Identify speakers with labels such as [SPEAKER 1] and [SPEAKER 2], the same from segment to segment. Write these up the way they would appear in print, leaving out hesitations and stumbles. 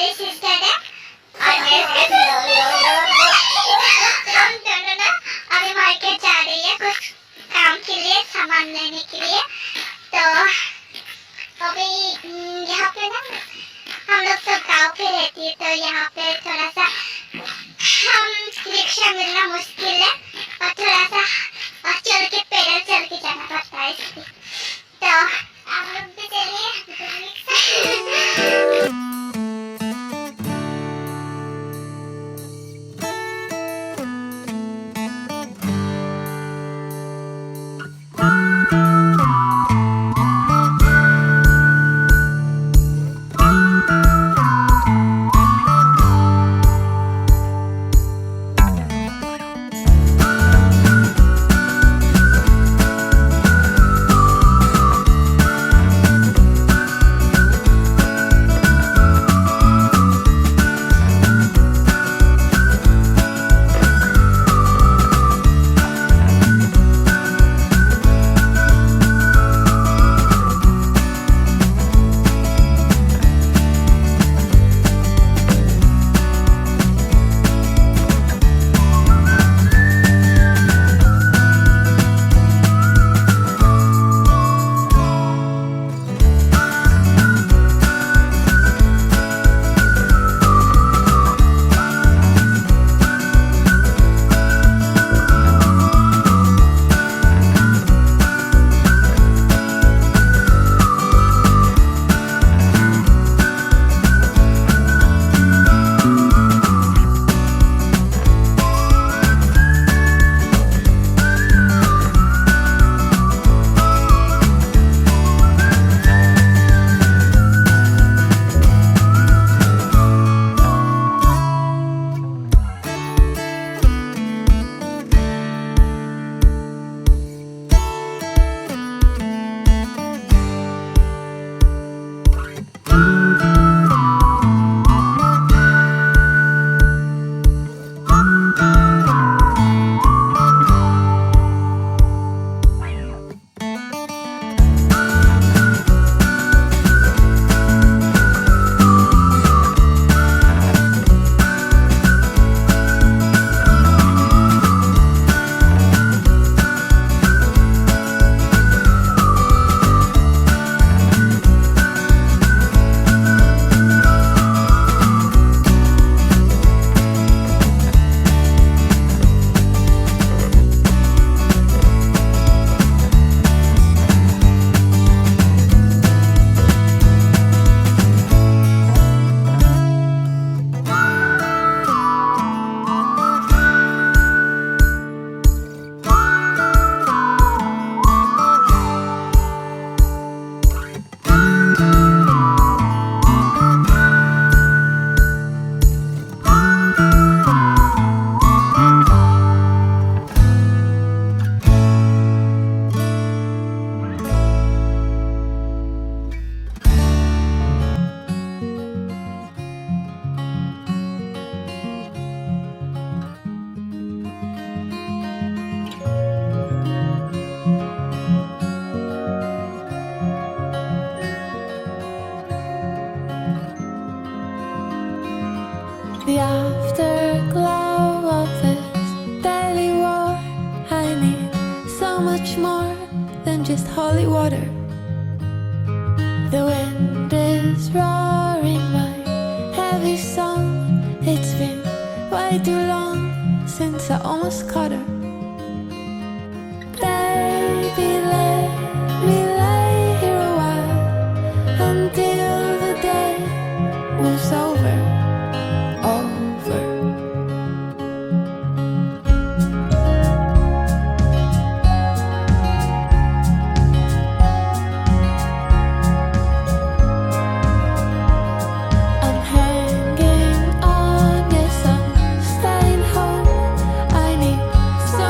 [SPEAKER 1] मेरी सिस्टर है और हम दोनों ना अभी मार्केट जा रही है कुछ काम के लिए, सामान लेने के लिए। तो अभी यहाँ पे ना हम लोग तो गाँव पे रहती है, तो यहाँ पे थोड़ा सा हम रिक्शा मिलना मुश्किल है और थोड़ा सा चल के पैदल चल के जाना पड़ता है इसलिए। तो आप लोग भी चलिए।
[SPEAKER 2] The afterglow of this daily war. I need so much more than just holy water. The wind is roaring my heavy song. It's been way too long since I almost caught her. Baby, let me lay here a while until the day moves over. So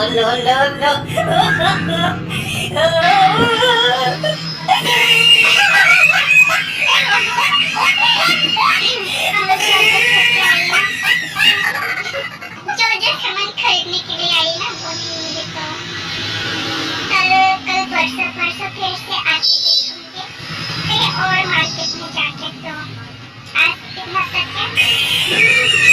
[SPEAKER 3] लो लो लो
[SPEAKER 1] जो जो सामान खरीदने के लिए आई ना वो नहीं मिले तो कल कल परसों परसों फिर से आके देखूंगी कहीं और मार्केट में जाके तो आज इतना तक है